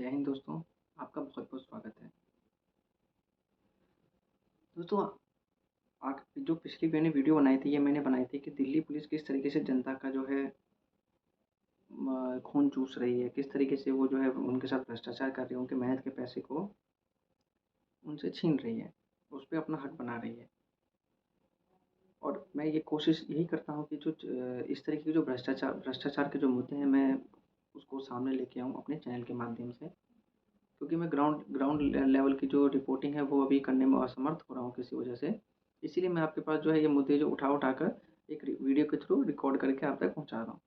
जय हिंद दोस्तों, आपका बहुत-बहुत स्वागत है। दोस्तों, आग जो पिछली मैंने वीडियो बनाई थी, ये मैंने बनाई थी कि दिल्ली पुलिस किस तरीके से जनता का जो है खून चूस रही है, किस तरीके से वो जो है उनके साथ भ्रष्टाचार कर रही है, उनके मेहनत के पैसे को उनसे छीन रही है, उस पे अपना हक बना रही है। और मैं ये कोशिश यही करता हूँ कि इस तरीके के जो भ्रष्टाचार के जो मुद्दे हैं, मैं उसको सामने लेके आऊँ अपने चैनल के माध्यम से। क्योंकि मैं ग्राउंड ग्राउंड लेवल की जो रिपोर्टिंग है वो अभी करने में असमर्थ हो रहा हूँ किसी वजह से। इसीलिए मैं आपके पास जो है ये मुद्दे जो उठा कर एक वीडियो के थ्रू रिकॉर्ड करके आप तक पहुँचा रहा हूँ।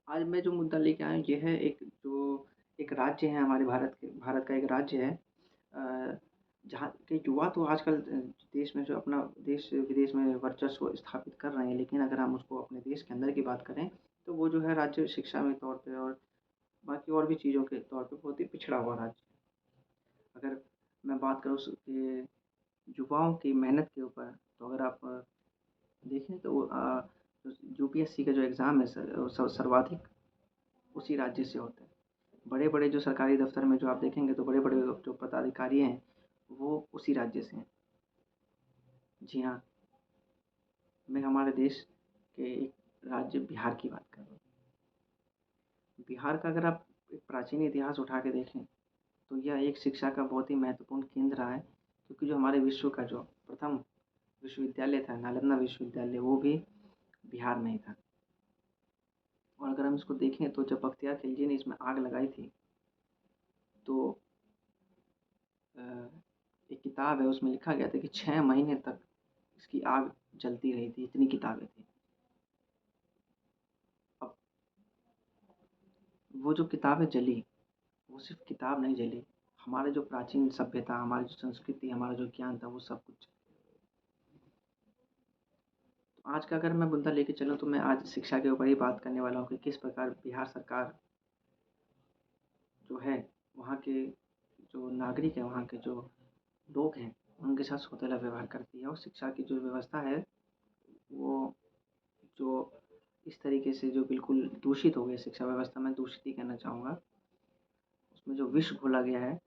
आज मैं जो मुद्दा लेके आया हूँ ये है एक राज्य है हमारे भारत का एक राज्य है, जहाँ के युवा तो आजकल देश में जो अपना देश विदेश में वर्चस्व स्थापित कर रहे हैं, लेकिन अगर हम उसको अपने देश के अंदर की बात करें तो वो जो है राज्य शिक्षा में तौर पे और बाकी और भी चीज़ों के तौर पे बहुत ही पिछड़ा हुआ राज्य है। अगर मैं बात करूँ उसके युवाओं की मेहनत के ऊपर, तो अगर आप देखें तो यूपीएससी का जो एग्ज़ाम है सर्वाधिक उसी राज्य से होता है। बड़े-बड़े जो सरकारी दफ़्तर में जो आप देखेंगे तो बड़े-बड़े जो पदाधिकारी हैं, वो उसी राज्य से हैं। जी हाँ, मैं हमारे देश के एक राज्य बिहार की बात कर रहा हूँ। बिहार का अगर आप एक प्राचीन इतिहास उठा के देखें, तो यह एक शिक्षा का बहुत ही महत्वपूर्ण केंद्र रहा है, क्योंकि जो हमारे विश्व का जो प्रथम विश्वविद्यालय था, नालंदा विश्वविद्यालय, वो भी बिहार में ही था। और अगर हम इसको देखें तो जब बख्तियार खिलजी ने इसमें आग लगाई थी, तो अ, एक किताब है उसमें लिखा गया था कि 6 महीने तक इसकी आग जलती रही थी, इतनी किताबें थी। अब वो जो किताबें जली, वो सिर्फ़ किताब नहीं जली, हमारा जो प्राचीन सभ्यता, हमारी जो संस्कृति, हमारा जो ज्ञान था, वो सब कुछ। तो आज का अगर मैं मुद्दा लेके चलूँ तो मैं आज शिक्षा के ऊपर ही बात करने वाला हूँ कि किस प्रकार बिहार सरकार जो है, वहाँ के जो नागरिक हैं, वहाँ के जो लोग हैं, उनके साथ सौतेला व्यवहार करती है। और शिक्षा की जो व्यवस्था है, वो जो इस तरीके से जो बिल्कुल दूषित हो गई शिक्षा व्यवस्था, मैं दूषित ही कहना चाहूँगा। उसमें जो विष घोला गया है,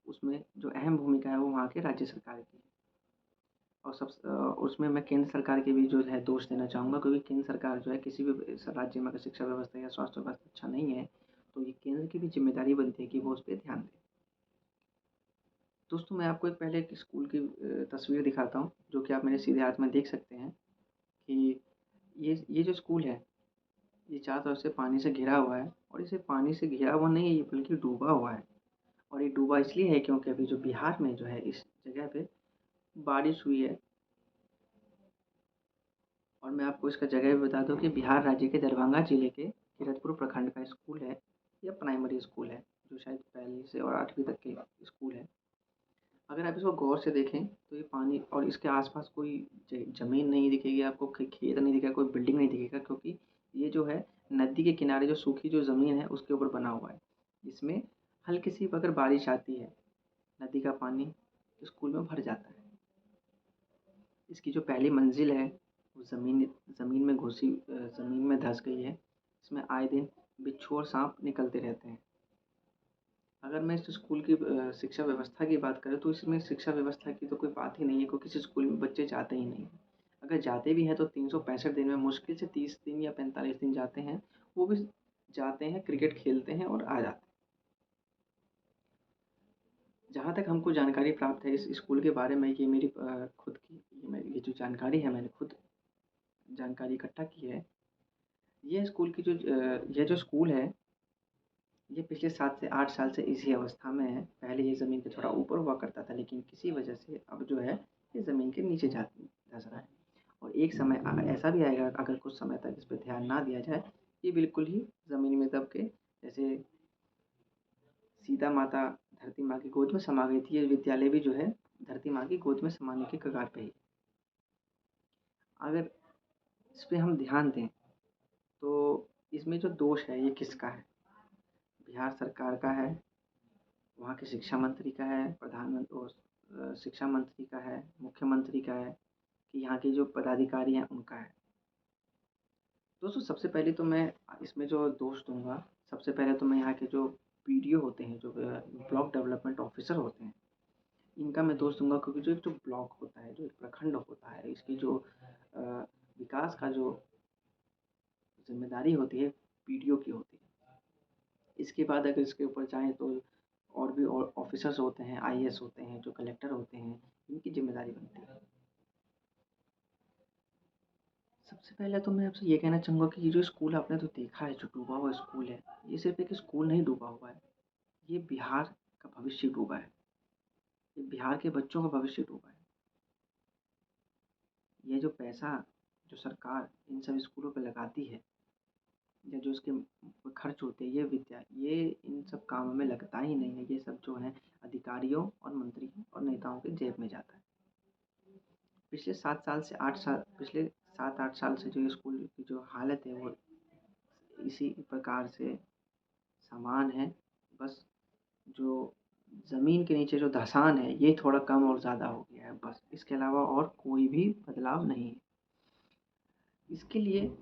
उसमें जो अहम भूमिका है वो वहाँ के राज्य सरकार की है। और उसमें मैं केंद्र सरकार के भी जो है दोष देना चाहूँगा, क्योंकि केंद्र सरकार जो है किसी भी राज्य में अगर शिक्षा व्यवस्था या स्वास्थ्य व्यवस्था अच्छा नहीं है, तो ये केंद्र की भी ज़िम्मेदारी बनती है कि वो उस पे ध्यान दें। दोस्तों, मैं आपको पहले एक स्कूल की तस्वीर दिखाता हूँ, जो कि आप मेरे सीधे हाथ में देख सकते हैं कि ये जो स्कूल है, ये चारों तरफ से पानी से घिरा हुआ है। और इसे पानी से घिरा हुआ नहीं है, ये बल्कि डूबा हुआ है। और ये डूबा इसलिए है क्योंकि अभी जो बिहार में जो है इस जगह पे बारिश हुई है। और मैं आपको इसका जगह भी बता दूँ कि बिहार राज्य के दरभंगा जिले के किरतपुर प्रखंड का स्कूल है। यह प्राइमरी स्कूल है, जो शायद पहली से और 8वीं तक के स्कूल है। अगर आप इसको गौर से देखें तो ये पानी और इसके आस-पास कोई ज़मीन नहीं दिखेगी आपको, खेत नहीं दिखेगा, कोई बिल्डिंग नहीं दिखेगा, क्योंकि ये जो है नदी के किनारे जो सूखी जो ज़मीन है उसके ऊपर बना हुआ है। इसमें हल्की सी अगर बारिश आती है, नदी का पानी स्कूल में भर जाता है। इसकी जो पहली मंजिल है वो ज़मीन में ज़मीन में धँस गई है। इसमें आए दिन बिच्छू और साँप निकलते रहते हैं। अगर मैं इस स्कूल की शिक्षा व्यवस्था की बात करूँ तो इसमें शिक्षा व्यवस्था की तो कोई बात ही नहीं है, क्योंकि इस स्कूल में बच्चे जाते ही नहीं हैं। अगर जाते भी हैं तो 365 दिन में मुश्किल से 30 दिन या 45 दिन जाते हैं। वो भी जाते हैं, क्रिकेट खेलते हैं और आ जाते हैं। जहाँ तक हमको जानकारी प्राप्त है इस स्कूल के बारे में, ये मेरी खुद की ये जो जानकारी है, मैंने खुद जानकारी इकट्ठा की है। ये जो स्कूल है, ये पिछले 7 से 8 साल से इसी अवस्था में है। पहले ये ज़मीन के थोड़ा ऊपर हुआ करता था, लेकिन किसी वजह से अब जो है ये ज़मीन के नीचे जा धँस रहा है। और एक समय ऐसा भी आएगा, अगर कुछ समय तक इस पे ध्यान ना दिया जाए, ये बिल्कुल ही ज़मीन में दब के, जैसे सीता माता धरती माँ की गोद में समा गई थी, ये विद्यालय भी जो है धरती माँ की गोद में समाने के कगार पे ही है। अगर इस पे हम ध्यान दें, तो इसमें जो दोष है ये किसका है? बिहार सरकार का है, वहाँ के शिक्षा मंत्री का है, शिक्षा मंत्री का है, मुख्यमंत्री का है, कि यहाँ के जो पदाधिकारी हैं उनका है। दोस्तों, सबसे पहले तो मैं इसमें जो दोष दूँगा, सबसे पहले तो मैं यहाँ के जो बीडीओ होते हैं, जो ब्लॉक डेवलपमेंट ऑफिसर होते हैं, इनका मैं दोष दूँगा, क्योंकि जो ब्लॉक होता है, जो एक प्रखंड होता है, इसकी जो अ, विकास का जो ज़िम्मेदारी होती है, बीडीओ की होती है। इसके बाद अगर इसके ऊपर जाएँ तो और भी ऑफिसर्स होते हैं, आईएएस होते हैं, जो कलेक्टर होते हैं, इनकी ज़िम्मेदारी बनती है। सबसे पहले तो मैं आपसे ये कहना चाहूँगा कि ये जो स्कूल आपने तो देखा है, जो डूबा हुआ स्कूल है, ये सिर्फ़ एक स्कूल नहीं डूबा हुआ है, ये बिहार का भविष्य डूबा है। ये बिहार के बच्चों का भविष्य डूबा है। ये जो पैसा जो सरकार इन सब स्कूलों पे लगाती है, या जो इसके खर्च होते हैं, ये इन सब कामों में लगता ही नहीं है। ये सब जो है अधिकारियों और मंत्रियों और नेताओं के जेब में जाता है। पिछले 7-8 साल से जो स्कूल की जो हालत है, वो इसी प्रकार से समान है। बस जो ज़मीन के नीचे जो धँसान है, ये थोड़ा कम और ज़्यादा हो गया है बस। इसके अलावा और कोई भी बदलाव नहीं है। इसके लिए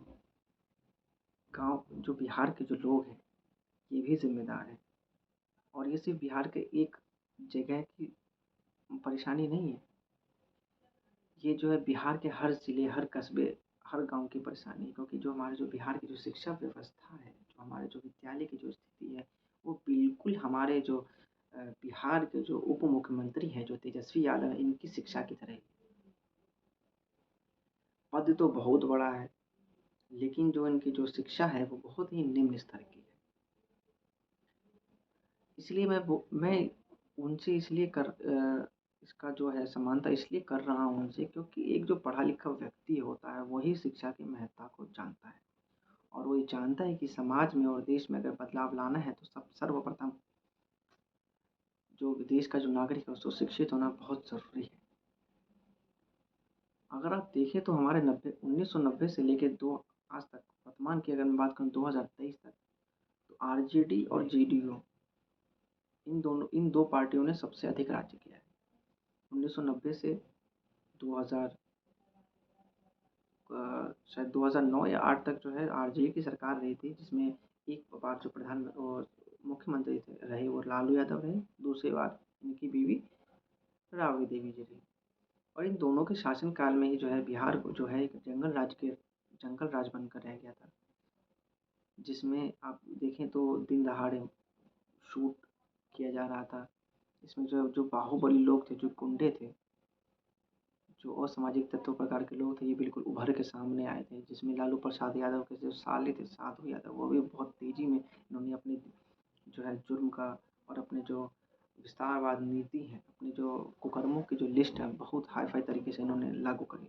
गाँव जो बिहार के जो लोग हैं, ये भी ज़िम्मेदार हैं। और ये सिर्फ़ बिहार के एक जगह की परेशानी नहीं है। ये जो है बिहार के हर ज़िले, हर कस्बे, हर गाँव की परेशानी है, क्योंकि जो हमारे जो बिहार की जो शिक्षा व्यवस्था है, जो हमारे जो विद्यालय की जो स्थिति है, वो बिल्कुल हमारे जो बिहार के जो उप मुख्यमंत्री हैं, जो तेजस्वी यादव हैं, इनकी शिक्षा की तरह ही। पद तो बहुत बड़ा है, लेकिन जो इनकी जो शिक्षा है, वो बहुत ही निम्न स्तर की है। इसलिए मैं उनसे इसलिए इसका जो है समानता इसलिए कर रहा हूँ उनसे, क्योंकि एक जो पढ़ा लिखा व्यक्ति होता है, वही शिक्षा की महत्ता को जानता है। और वो ये जानता है कि समाज में और देश में अगर बदलाव लाना है, तो सर्वप्रथम जो देश का जो नागरिक है, उसको शिक्षित होना बहुत ज़रूरी है। अगर आप देखें तो हमारे 1990 से लेके दो आज तक, वर्तमान की अगर मैं बात करूँ 2023 तक, तो आरजेडी और जेडीयू, इन दो पार्टियों ने सबसे अधिक राज्य किया है। 1990 से 2000 शायद 2009 या 8 तक जो है आरजेडी की सरकार रही थी, जिसमें एक बार जो मुख्यमंत्री थे रहे, वो लालू यादव रहे, दूसरी बार इनकी बीवी राबड़ी देवी जी रही। और इन दोनों के शासनकाल में ही जो है बिहार को जो है एक जंगल राज बनकर रह गया था, जिसमें आप देखें तो दिन दहाड़े शूट किया जा रहा था। इसमें जो जो बाहुबली लोग थे, जो गुंडे थे, जो असामाजिक तत्व प्रकार के लोग थे, ये बिल्कुल उभर के सामने आए थे, जिसमें लालू प्रसाद यादव के जो साले थे, साधु यादव, वो भी बहुत तेज़ी में इन्होंने अपने जो है जुर्म का और अपने जो विस्तारवाद नीति है, अपने जो कुकर्मों की जो लिस्ट है, बहुत हाई-फाई तरीके से इन्होंने लागू करी।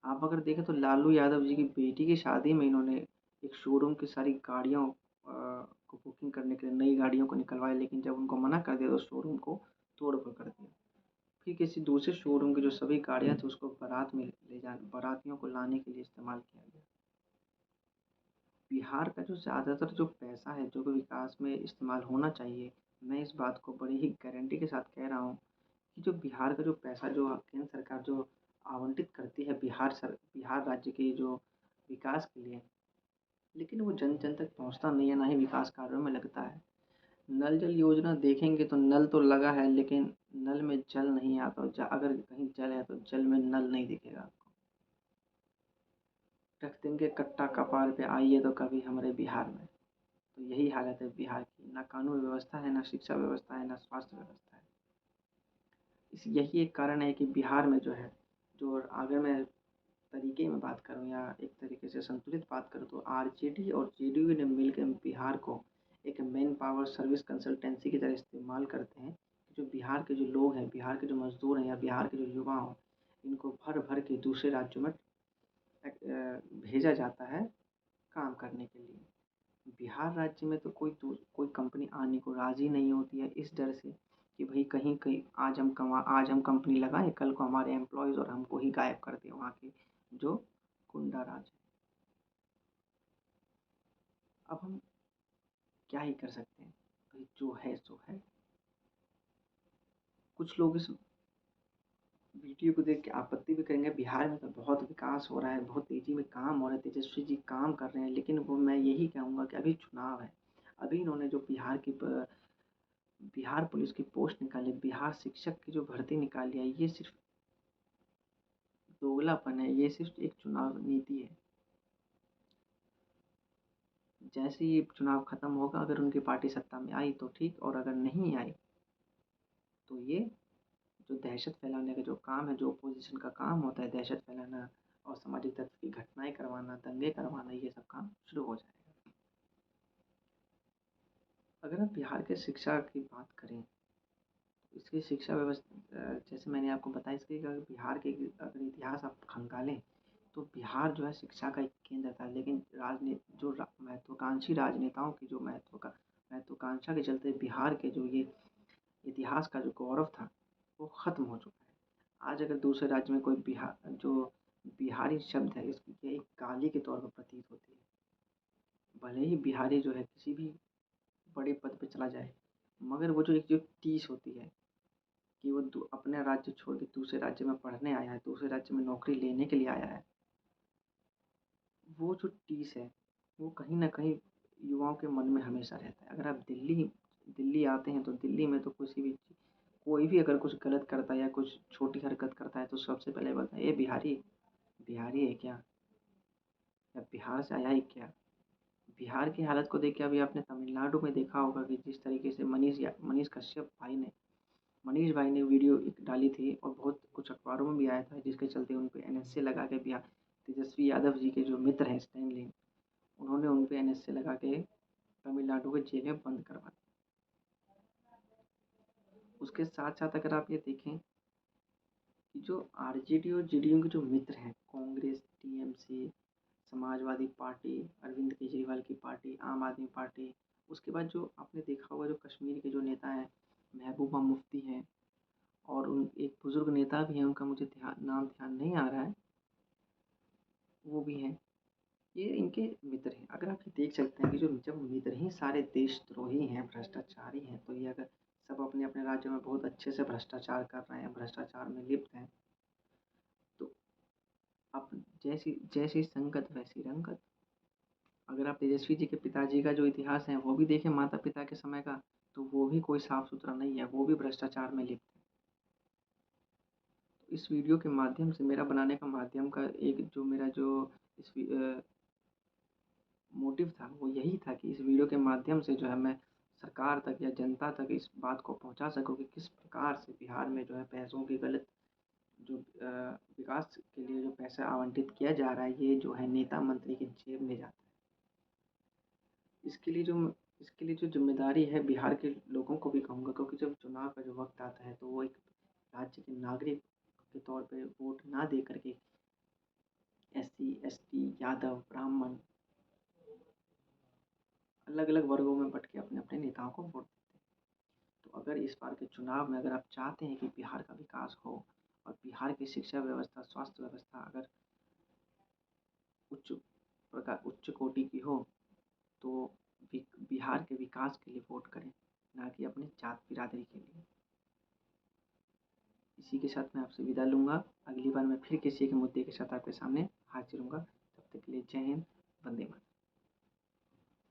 आप अगर देखें तो लालू यादव जी की बेटी की शादी में इन्होंने एक शोरूम की सारी गाड़ियों को बुकिंग करने के लिए नई गाड़ियों को निकलवाया, लेकिन जब उनको मना कर दिया तो शोरूम को तोड़-फोड़ कर दिया। फिर किसी दूसरे शोरूम की जो सभी गाड़ियाँ थी, उसको बारातियों को लाने के लिए इस्तेमाल किया गया। बिहार का जो ज़्यादातर जो पैसा है, जो भी विकास में इस्तेमाल होना चाहिए, मैं इस बात को बड़ी ही गारंटी के साथ कह रहा हूँ कि जो बिहार का जो पैसा जो केंद्र सरकार जो आवंटित करती है बिहार राज्य के जो विकास के लिए, लेकिन वो जन-जन तक पहुँचता नहीं है, ना ही विकास कार्यों में लगता है। नल जल योजना देखेंगे तो नल तो लगा है, लेकिन नल में जल नहीं आता, और अगर कहीं जल है तो जल में नल नहीं दिखेगा आपको। रख देंगे कट्टा कपार पे, आइए तो कभी हमारे बिहार में। तो यही हालत है बिहार की, ना कानून व्यवस्था है, ना शिक्षा व्यवस्था है, ना स्वास्थ्य व्यवस्था है। यही एक कारण है कि बिहार में जो है, जो अगर मैं तरीके में बात करूँ या एक तरीके से संतुलित बात करूँ, तो आरजेडी और जेडीयू ने मिलकर बिहार को एक मैन पावर सर्विस कंसल्टेंसी की तरह इस्तेमाल करते हैं। जो बिहार के जो लोग हैं, बिहार के जो मज़दूर हैं, या बिहार के जो युवा हों, इनको भर-भर के दूसरे राज्यों में भेजा जाता है काम करने के लिए। बिहार राज्य में तो कोई कंपनी आने को राज़ी नहीं होती है, इस डर से कि भई कहीं कहीं आज हम कंपनी लगाएँ, कल को हमारे एम्प्लॉइज़ और हमको ही गायब कर दें वहाँ के जो गुंडा राज है। अब हम क्या ही कर सकते हैं? भई जो है सो है। कुछ लोग इस वीडियो को देख के आपत्ति भी करेंगे, बिहार में तो बहुत विकास हो रहा है, बहुत तेज़ी में काम हो रहा है, तेजस्वी जी काम कर रहे हैं, लेकिन वो मैं यही कहूँगा कि अभी चुनाव है। अभी इन्होंने जो बिहार पुलिस की पोस्ट निकाली, बिहार शिक्षक की जो भर्ती निकाली है, ये सिर्फ दोगलापन है, ये सिर्फ एक चुनाव नीति है। जैसे ही चुनाव खत्म होगा, अगर उनकी पार्टी सत्ता में आई तो ठीक, और अगर नहीं आई तो ये जो दहशत फैलाने का जो काम है, जो ओपोजिशन का काम होता है, दहशत फैलाना और सामाजिक तत्व की घटनाएं करवाना, दंगे करवाना, ये सब काम शुरू हो जाएगा। अगर हम बिहार के शिक्षा की बात करें, तो इसकी शिक्षा व्यवस्था, जैसे मैंने आपको बताया, इसके अगर बिहार के अगर इतिहास आप खंगालें तो बिहार जो है शिक्षा का एक केंद्र था, लेकिन महत्वाकांक्षी राजनेताओं की जो महत्वाकांक्षा के चलते बिहार के जो ये इतिहास का जो गौरव था वो ख़त्म हो चुका है। आज अगर दूसरे राज्य में कोई बिहारी शब्द है, इसकी ये एक गाली के तौर पर प्रतीत होती है। भले ही बिहारी जो है किसी भी बड़े पद पे चला जाए, मगर वो जो टीस होती है कि वो अपने राज्य छोड़ के दूसरे राज्य में पढ़ने आया है, दूसरे राज्य में नौकरी लेने के लिए आया है, वो जो टीस है वो कहीं न कहीं युवाओं के मन में हमेशा रहता है। अगर आप दिल्ली आते हैं तो दिल्ली में तो कोई भी अगर कुछ गलत करता है या कुछ छोटी हरकत करता है तो सबसे पहले बोलते हैं, "ये बिहारी बिहारी है क्या? या बिहार से आया है क्या?" बिहार की हालत को देख के अभी आपने तमिलनाडु में देखा होगा कि जिस तरीके से मनीष भाई ने वीडियो एक डाली थी और बहुत कुछ अखबारों में भी आया था, जिसके चलते उन पे एनएसए लगा के बिहार तेजस्वी यादव जी के जो मित्र हैं स्टैनली, उन्होंने उन पे एनएसए लगा के तमिलनाडु के जेल में बंद करवा दिया। उसके साथ-साथ अगर आप ये देखें कि जो आरजेडी और जेडीयू के जो मित्र हैं, कांग्रेस, टीएमसी, समाजवादी पार्टी, अरविंद केजरीवाल की पार्टी, आम आदमी पार्टी, उसके बाद जो आपने देखा होगा जो कश्मीर के जो नेता हैं, महबूबा मुफ्ती हैं, और उन एक बुज़ुर्ग नेता भी हैं, उनका मुझे नाम ध्यान नहीं आ रहा है, वो भी हैं। ये इनके मित्र हैं। अगर आप ये देख सकते हैं कि जो जब मित्र ही सारे देशद्रोही हैं, भ्रष्टाचारी हैं, तो ये अगर सब अपने-अपने राज्यों में बहुत अच्छे से भ्रष्टाचार कर रहे हैं, भ्रष्टाचार में लिप्त हैं, तो अब जैसी जैसी संगत वैसी रंगत। अगर आप तेजस्वी जी के पिताजी का जो इतिहास है, वो भी देखें माता-पिता के समय का, तो वो भी कोई साफ-सुथरा नहीं है, वो भी भ्रष्टाचार में लिप्त है। तो इस वीडियो के माध्यम से मेरा बनाने का माध्यम का एक जो मेरा जो इस मोटिव था वो यही था कि इस वीडियो के माध्यम से जो है मैं सरकार तक या जनता तक इस बात को पहुंचा सकूं कि किस प्रकार से बिहार में जो है पैसों की गलत जो विकास के लिए जो पैसा आवंटित किया जा रहा है, ये जो है नेता मंत्री की जेब में जाता है। इसके लिए जो इसके लिए जो जिम्मेदारी है बिहार के लोगों को भी कहूँगा, क्योंकि जब चुनाव का जो वक्त आता है तो वो एक राज्य के नागरिक के तौर पे वोट ना दे करके एससी, एसटी, यादव, ब्राह्मण, अलग-अलग वर्गों में बँट के अपने-अपने नेताओं को वोट देते हैं। तो अगर इस बार के चुनाव में अगर आप चाहते हैं कि बिहार का विकास हो और बिहार की शिक्षा व्यवस्था, स्वास्थ्य व्यवस्था अगर उच्च कोटि की हो, तो बिहार के विकास के लिए वोट करें, ना कि अपनी जात बिरादरी के लिए। इसी के साथ मैं आपसे विदा लूँगा। अगली बार मैं फिर किसी एक मुद्दे के साथ आपके सामने हाज़िर होऊँगा। तब तक के लिए जय हिंद, वंदे मातरम।